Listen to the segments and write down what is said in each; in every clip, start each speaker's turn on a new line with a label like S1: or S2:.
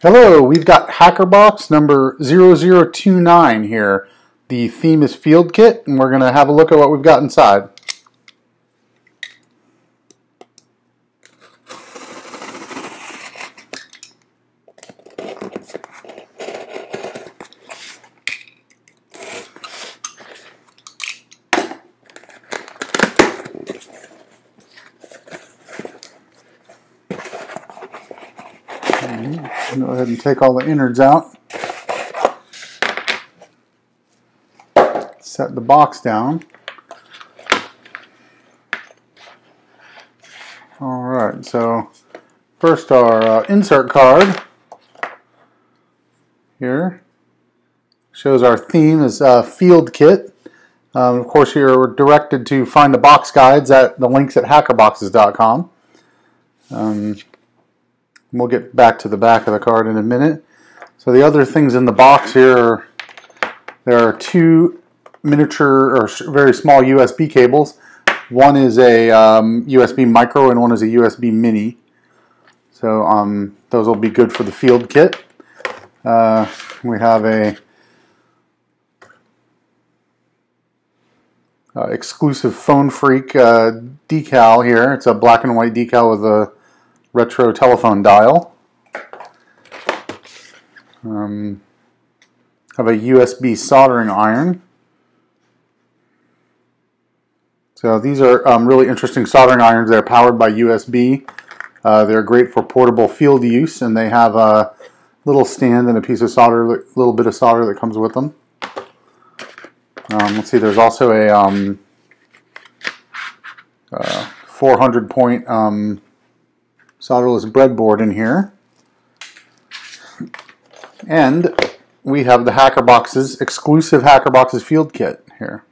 S1: Hello, we've got HackerBox number 0029 here. The theme is Field Kit, and we're going to have a look at what we've got inside. Go ahead and take all the innards out. Set the box down. Alright, so first our insert card here shows our theme is Field Kit. Of course, you're directed to find the box guides at the links at HackerBoxes.com. We'll get back to the back of the card in a minute. So the other things in the box here, there are two miniature or very small USB cables. One is a USB micro and one is a USB mini. So those will be good for the Field Kit. We have a exclusive Phone Freak decal here. It's a black and white decal with a retro telephone dial. Have a USB soldering iron. So these are really interesting soldering irons. They're powered by USB. They're great for portable field use, and they have a little stand and a piece of solder, little bit of solder that comes with them. Let's see, there's also a 400-point solderless breadboard in here. And we have the HackerBoxes, exclusive HackerBoxes Field Kit here.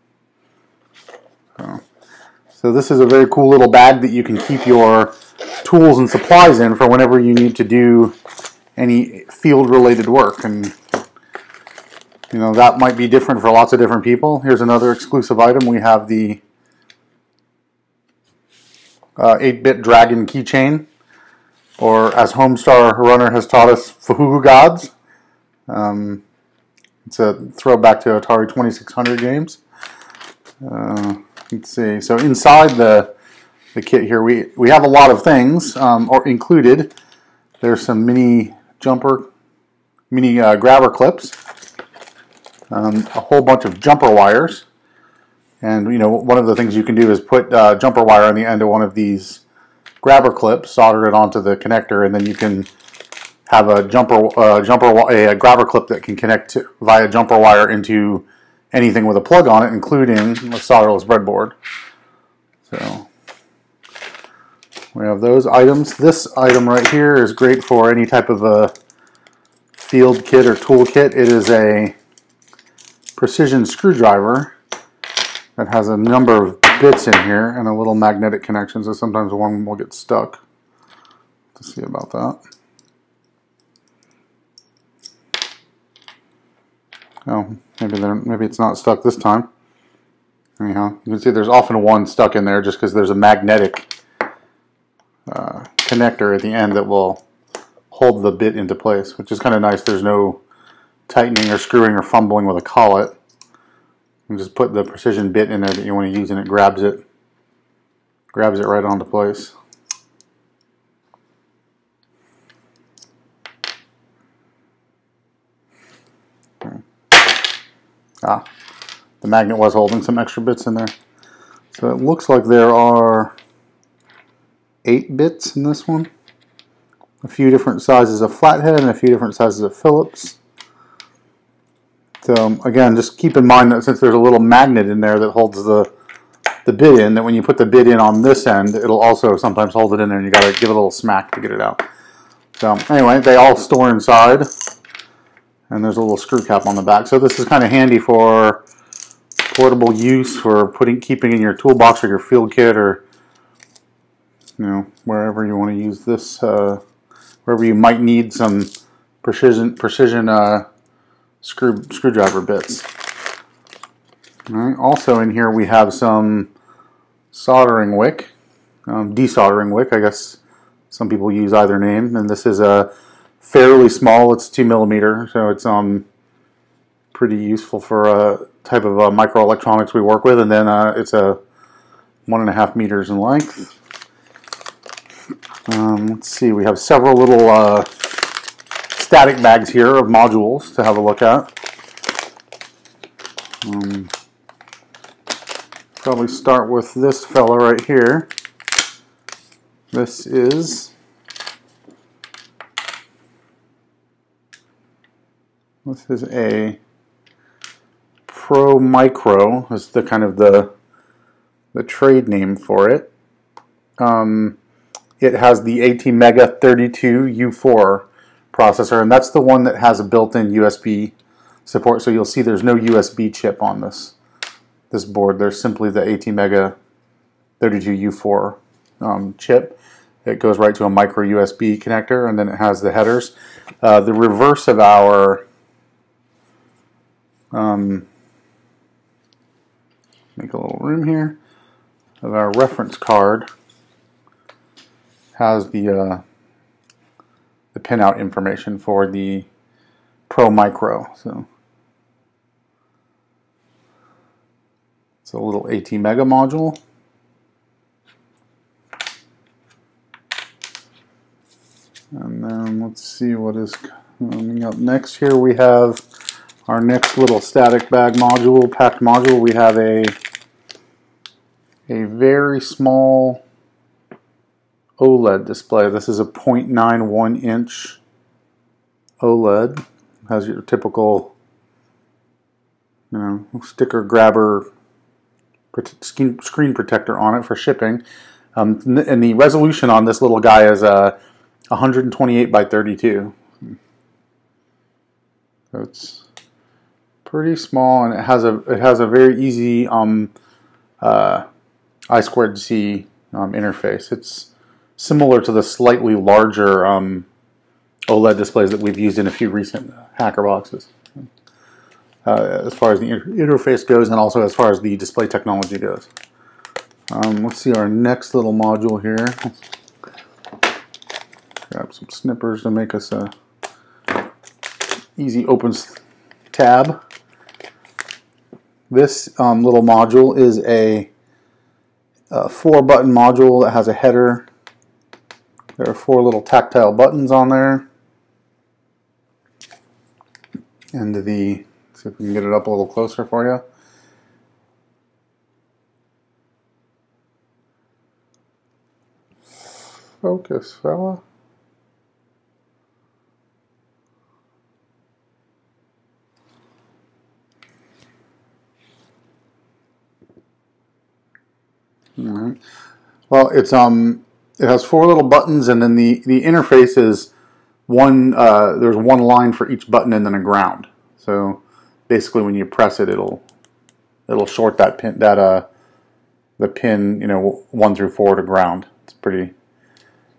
S1: So this is a very cool little bag that you can keep your tools and supplies in for whenever you need to do any field-related work. And you know, that might be different for lots of different people. Here's another exclusive item. We have the 8-bit Dragon Keychain, or as Homestar Runner has taught us, Fuhuhu Gods. It's a throwback to Atari 2600 games. Let's see. So inside the kit here, we have a lot of things, or included. There's some mini grabber clips, a whole bunch of jumper wires, and you know, one of the things you can do is put jumper wire on the end of one of these grabber clips, solder it onto the connector, and then you can have a grabber clip that can connect via jumper wire into anything with a plug on it, including a solderless breadboard. So we have those items. This item right here is great for any type of a field kit or tool kit. It is a precision screwdriver that has a number of bits in here and a little magnetic connection, so sometimes one will get stuck. Let's see about that. Oh, maybe it's not stuck this time. Anyhow, you can see there's often one stuck in there just because there's a magnetic connector at the end that will hold the bit into place, which is kind of nice. There's no tightening or screwing or fumbling with a collet. You just put the precision bit in there that you want to use, and it grabs it right onto place. The magnet was holding some extra bits in there. So it looks like there are 8 bits in this one. A few different sizes of flathead and a few different sizes of Phillips. So again, just keep in mind that since there's a little magnet in there that holds the bit in, that when you put the bit in on this end, it'll also sometimes hold it in there, and you got to give it a little smack to get it out. So anyway, they all store inside. And there's a little screw cap on the back. So this is kind of handy for portable use, for keeping in your toolbox or your field kit, or you know, wherever you want to use this, wherever you might need some precision screwdriver bits. All right. Also in here we have some soldering wick, desoldering wick. I guess some people use either name. And this is a fairly small. It's 2mm, so it's pretty useful for a type of microelectronics we work with. And then it's a 1.5 meters in length. Let's see, we have several little static bags here of modules to have a look at. Probably start with this fella right here. This is a Pro Micro. Is the kind of the trade name for it. It has the ATmega 32U4 processor, and that's the one that has a built-in USB support. So you'll see there's no USB chip on this board. There's simply the ATmega 32U4 chip. It goes right to a micro USB connector, and then it has the headers. The reverse of our make a little room here, of our reference card has the pinout information for the Pro Micro. So it's a little ATmega module. And then let's see what is coming up next. Here we have our next little static bag module, packed module. We have a very small OLED display. This is a 0.91 inch OLED. Has your typical, sticker grabber screen protector on it for shipping. And the resolution on this little guy is 128 by 32. So it's pretty small, and it has a very easy I2C interface. It's similar to the slightly larger OLED displays that we've used in a few recent HackerBoxes, as far as the interface goes, and also as far as the display technology goes. Let's see our next little module here. Grab some snippers to make us a easy open tab. This little module is a 4-button module that has a header. There are 4 little tactile buttons on there. And see if we can get it up a little closer for you. Focus, fella. All right. Well, it has 4 little buttons, and then the interface is there's one line for each button and then a ground. So basically, when you press it, it'll short that pin, the pin 1 through 4 to ground. It's a pretty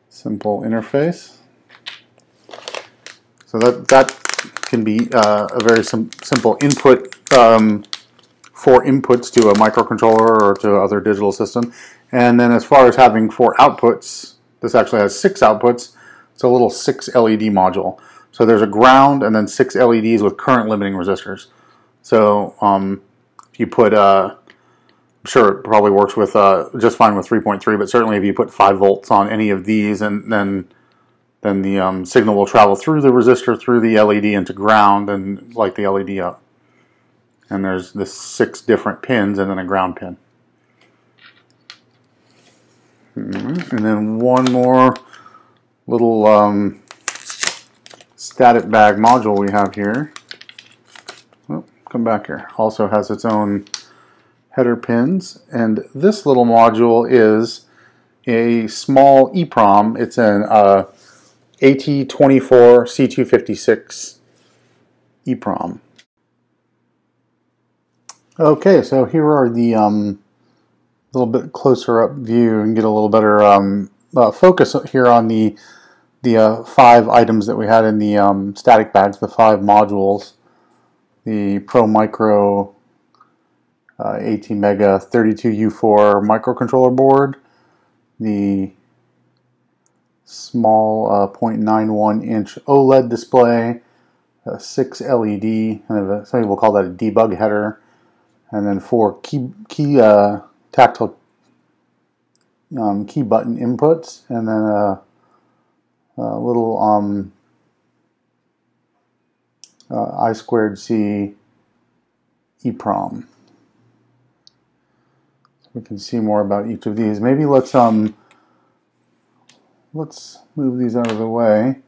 S1: simple interface. So that can be a very simple input. 4 inputs to a microcontroller or to other digital system. And then as far as having 4 outputs, this actually has 6 outputs. It's a little 6 LED module. So there's a ground and then 6 LEDs with current limiting resistors. So if you put, I'm sure it probably works with just fine with 3.3, but certainly if you put 5 volts on any of these, and then the signal will travel through the resistor, through the LED into ground, and light the LED up. And there's the 6 different pins and then a ground pin. And then one more little static bag module we have here. Oh, come back here. Also has its own header pins. And this little module is a small EEPROM. It's an AT24C256 EEPROM. Okay, so here are the little bit closer up view and get a little better focus here on the 5 items that we had in the static bags, the 5 modules. The Pro Micro ATmega 32U4 microcontroller board, the small 0.91 inch OLED display, 6 LED, and some people call that a debug header, and then 4 tactile key button inputs, and then a little I2C EEPROM. So we can see more about each of these. Maybe let's move these out of the way.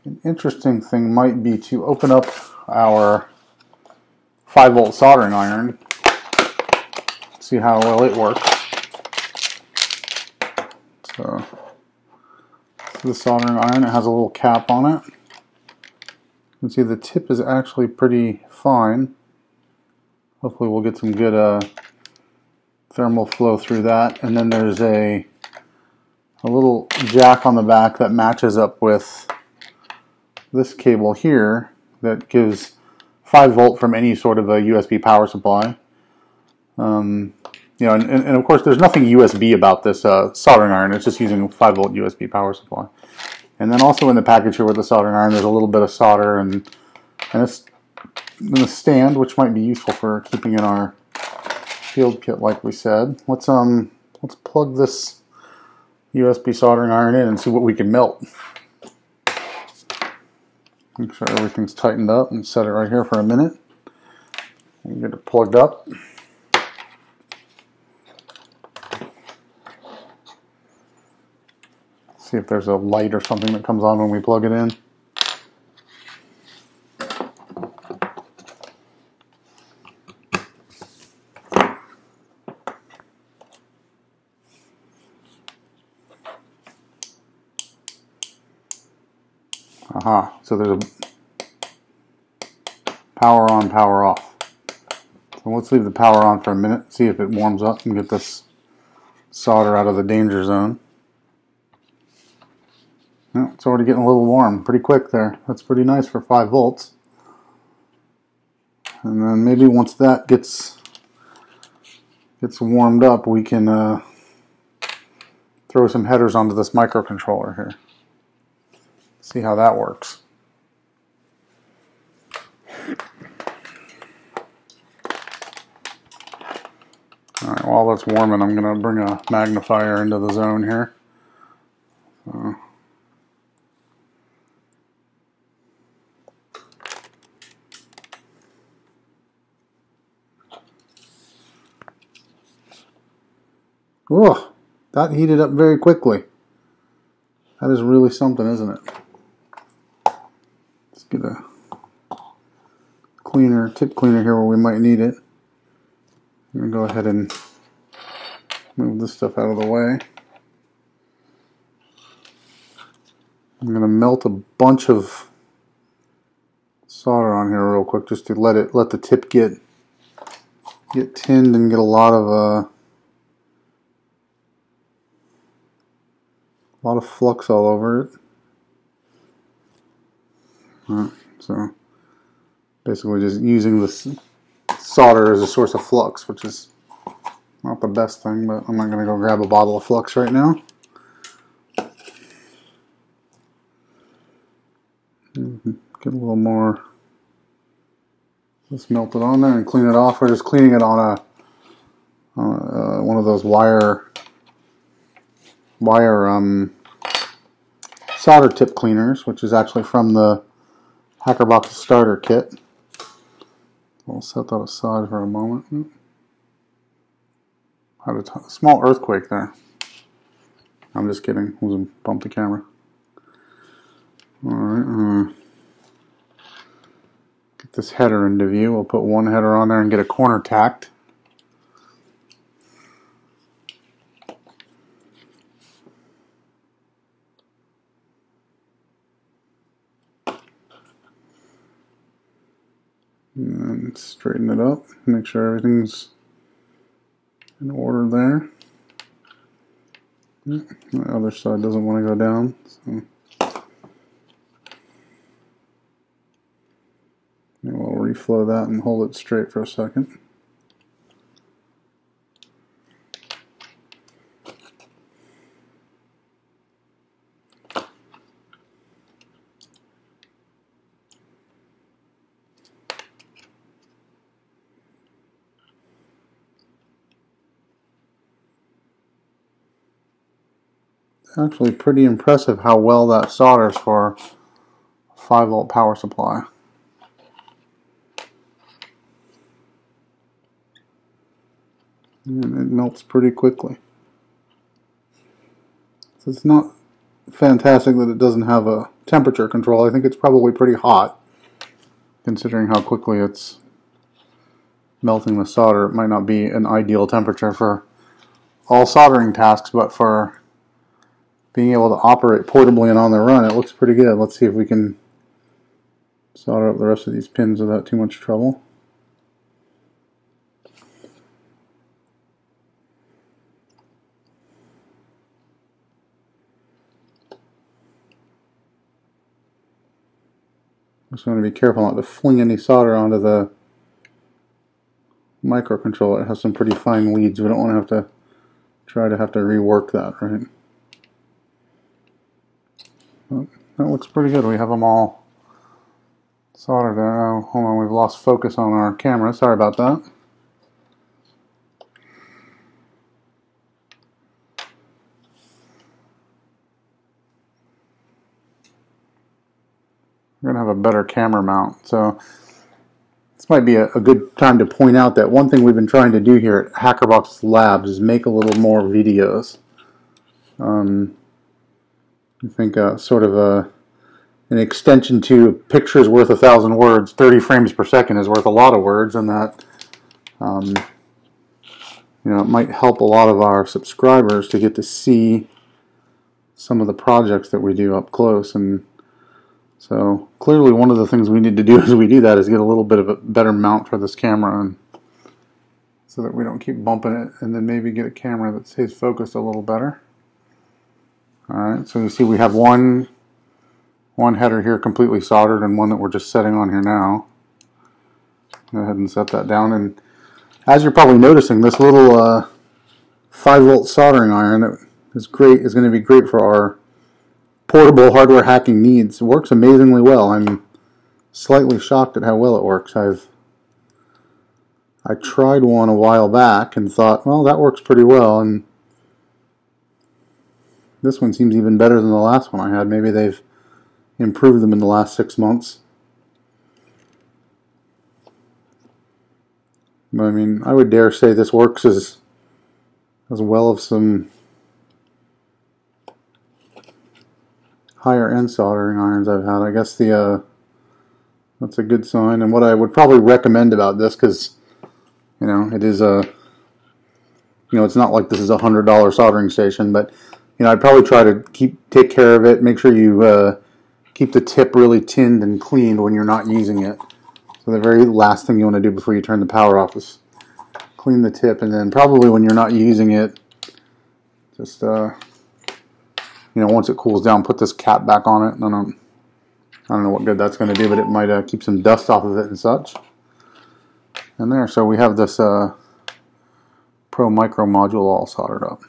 S1: An interesting thing might be to open up our 5-volt soldering iron, see how well it works. So the soldering iron, it has a little cap on it. You can see the tip is actually pretty fine. Hopefully we'll get some good thermal flow through that. And then there's a little jack on the back that matches up with this cable here that gives 5 volt from any sort of a USB power supply. You know, and of course there's nothing USB about this soldering iron. It's just using a 5 volt USB power supply. And then also in the package here with the soldering iron, there's a little bit of solder and a stand, which might be useful for keeping in our field kit, like we said. Let's plug this USB soldering iron in and see what we can melt. Make sure everything's tightened up and set it right here for a minute. And get it plugged up. See if there's a light or something that comes on when we plug it in. Aha, so there's a power on, power off. So let's leave the power on for a minute, see if it warms up and get this solder out of the danger zone. Yeah, it's already getting a little warm, pretty quick there. That's pretty nice for 5 volts. And then maybe once that gets warmed up, we can throw some headers onto this microcontroller here. See how that works. Alright, while that's warming, I'm going to bring a magnifier into the zone here. So. Oh, that heated up very quickly. That is really something, isn't it? Let's get a cleaner, tip cleaner here where we might need it. I'm going to go ahead and move this stuff out of the way. I'm going to melt a bunch of solder on here real quick just to let the tip get tinned and get a lot of flux all over it. Right, so basically just using this solder as a source of flux, which is not the best thing, but I'm not going to go grab a bottle of flux right now. Get a little more, just melt it on there and clean it off. We're just cleaning it on one of those wire solder tip cleaners, which is actually from the HackerBox starter kit. We'll set that aside for a moment. Had a small earthquake there. I'm just kidding. We'll bump the camera. Alright, get this header into view. We'll put one header on there and get a corner tacked. And straighten it up, make sure everything's in order there. The other side doesn't want to go down, so we'll reflow that and hold it straight for a second. Actually pretty impressive how well that solders for a 5-volt power supply. And it melts pretty quickly. So it's not fantastic that it doesn't have a temperature control. I think it's probably pretty hot, considering how quickly it's melting the solder. It might not be an ideal temperature for all soldering tasks, but for being able to operate portably and on the run, it looks pretty good. Let's see if we can solder up the rest of these pins without too much trouble. Just want to be careful not to fling any solder onto the microcontroller. It has some pretty fine leads. We don't want to have to rework that, right? Well, that looks pretty good. We have them all soldered there. Hold on, we've lost focus on our camera. Sorry about that. We're going to have a better camera mount. So this might be a good time to point out that one thing we've been trying to do here at HackerBox Labs is make a little more videos. I think sort of an extension to pictures worth 1,000 words. 30 frames per second is worth a lot of words, and that you know, it might help a lot of our subscribers to get to see some of the projects that we do up close. And so clearly one of the things we need to do as we do that is get a little bit of a better mount for this camera, and so that we don't keep bumping it, and then maybe get a camera that stays focused a little better. Alright, so you see we have one header here completely soldered and one that we're just setting on here now. Go ahead and set that down, and as you're probably noticing, this little 5-volt soldering iron that is going to be great for our portable hardware hacking needs. It works amazingly well. I'm slightly shocked at how well it works. I tried one a while back and thought, well, that works pretty well, and this one seems even better than the last one I had. Maybe they've improved them in the last 6 months. But I mean, I would dare say this works as well as some higher end soldering irons I've had. I guess that's a good sign. And what I would probably recommend about this, because you know it is it's not like this is a $100 soldering station, but you know, I'd probably try to take care of it. Make sure you keep the tip really tinned and cleaned when you're not using it. So the very last thing you want to do before you turn the power off is clean the tip, and then probably when you're not using it, just you know, once it cools down, put this cap back on it. I don't know what good that's going to do, but it might keep some dust off of it and such. And there, so we have this Pro Micro module all soldered up.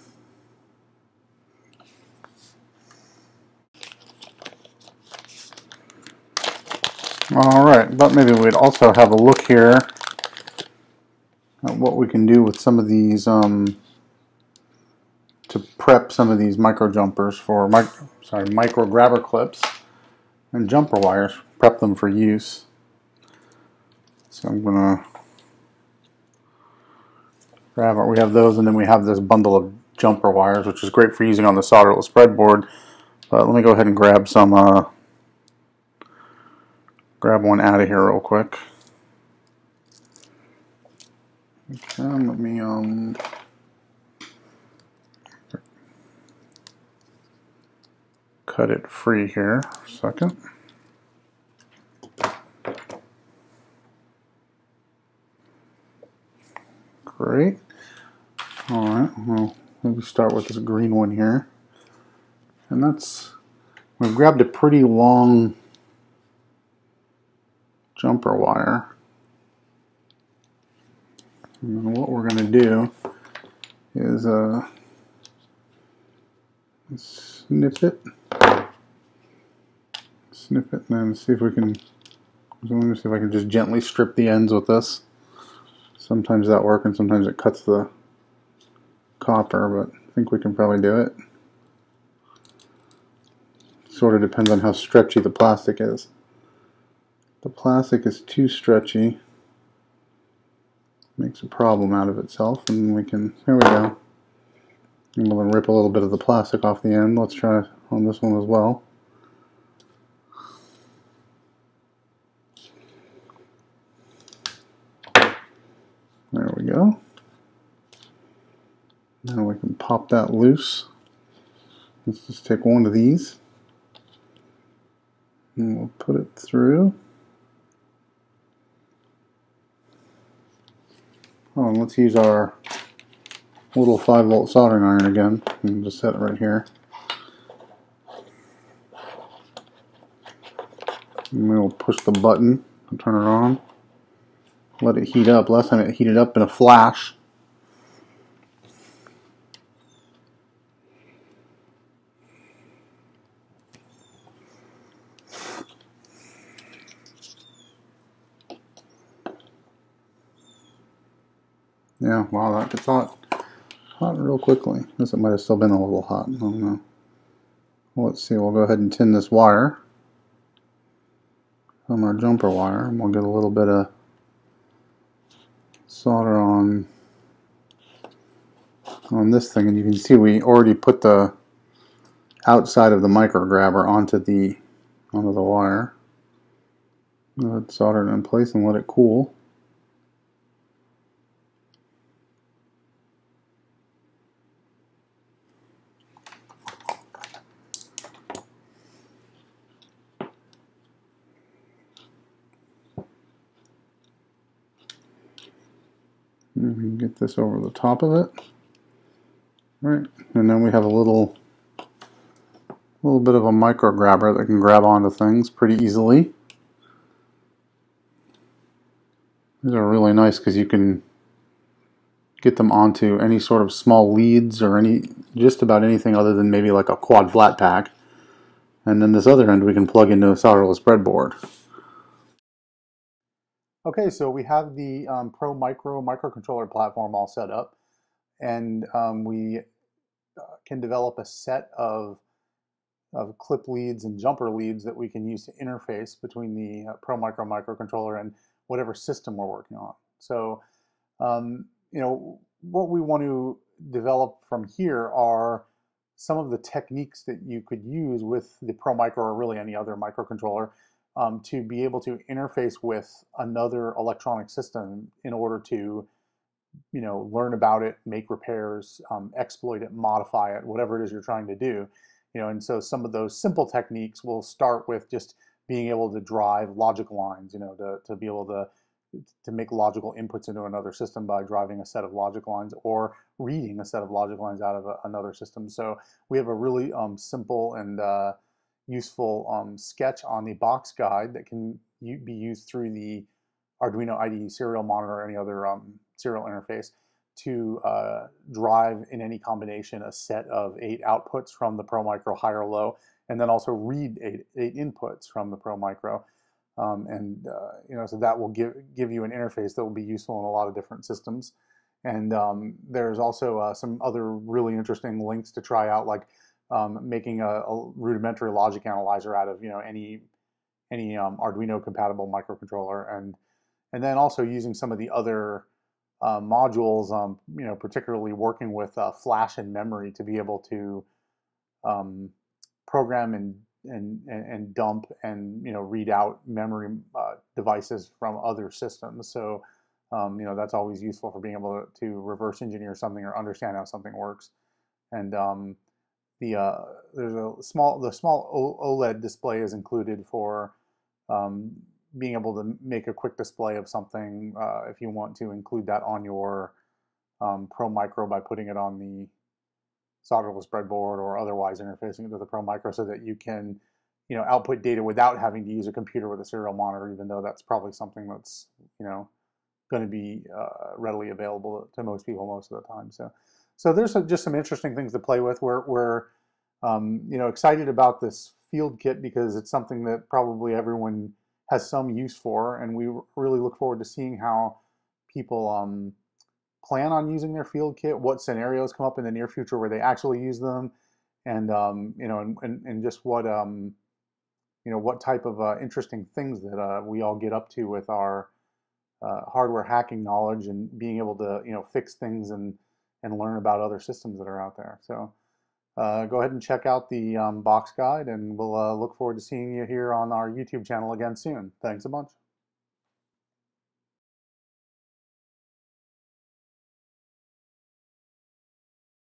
S1: Alright, but maybe we'd also have a look here at what we can do with some of these to prep some of these micro jumpers for micro grabber clips and jumper wires, prep them for use. So I'm gonna grab it. We have those, and then we have this bundle of jumper wires, which is great for using on the solderless breadboard. But let me go ahead and grab one out of here real quick. Okay, let me cut it free here for a second. Great. Alright, well, maybe start with this green one here. And we've grabbed a pretty long jumper wire. And what we're going to do is snip it, and then see if we can. Let me see if I can just gently strip the ends with this. Sometimes that works, and sometimes it cuts the copper, but I think we can probably do it. sort of depends on how stretchy the plastic is. If the plastic is too stretchy, makes a problem out of itself, and we can, here we go. I'm going to rip a little bit of the plastic off the end. Let's try on this one as well. There we go. Now we can pop that loose. Let's just take one of these and we'll put it through. Oh, and let's use our little 5-volt soldering iron again. And just set it right here. And we'll push the button and turn it on. Let it heat up. Last time it heated up in a flash. Yeah, wow, that gets hot real quickly. I guess it might have still been a little hot. I don't know. Well, let's see. We'll go ahead and tin this wire from our jumper wire, and we'll get a little bit of solder on this thing, and you can see we already put the outside of the micro grabber onto the wire. Go ahead, solder it in place and let it cool. And we can get this over the top of it. Right, and then we have a little bit of a micro grabber that can grab onto things pretty easily. These are really nice because you can get them onto any sort of small leads or just about anything other than maybe like a quad flat pack. And then this other end we can plug into a solderless breadboard. Okay, so we have the Pro Micro microcontroller platform all set up, and we can develop a set of clip leads and jumper leads that we can use to interface between the Pro Micro microcontroller and whatever system we're working on. So, you know, what we want to develop from here are some of the techniques that you could use with the Pro Micro or really any other microcontroller to be able to interface with another electronic system in order to, you know, learn about it, make repairs, exploit it, modify it, whatever it is you're trying to do. You know, and so some of those simple techniques will start with just being able to drive logic lines, you know, to be able to make logical inputs into another system by driving a set of logic lines or reading a set of logic lines out of another system. So we have a really simple and useful sketch on the box guide that can be used through the Arduino IDE serial monitor or any other serial interface to drive in any combination a set of 8 outputs from the Pro Micro, high or low, and then also read 8 inputs from the Pro Micro. You know, so that will give you an interface that will be useful in a lot of different systems. And there's also some other really interesting links to try out, like making a rudimentary logic analyzer out of, you know, any Arduino compatible microcontroller, and then also using some of the other modules, you know, particularly working with flash and memory to be able to program and dump and, you know, read out memory devices from other systems. So you know, that's always useful for being able to reverse engineer something or understand how something works. And there's the small OLED display is included for being able to make a quick display of something if you want to include that on your Pro Micro by putting it on the solderless breadboard or otherwise interfacing it to the Pro Micro so that you can, you know, output data without having to use a computer with a serial monitor, even though that's probably something that's, you know, going to be readily available to most people most of the time. So there's just some interesting things to play with. We're you know, excited about this field kit because it's something that probably everyone has some use for, and we really look forward to seeing how people plan on using their field kit, what scenarios come up in the near future where they actually use them, and you know, and just what you know, what type of interesting things that we all get up to with our hardware hacking knowledge and being able to, you know, fix things and learn about other systems that are out there. So go ahead and check out the box guide, and we'll look forward to seeing you here on our YouTube channel again soon. Thanks a bunch.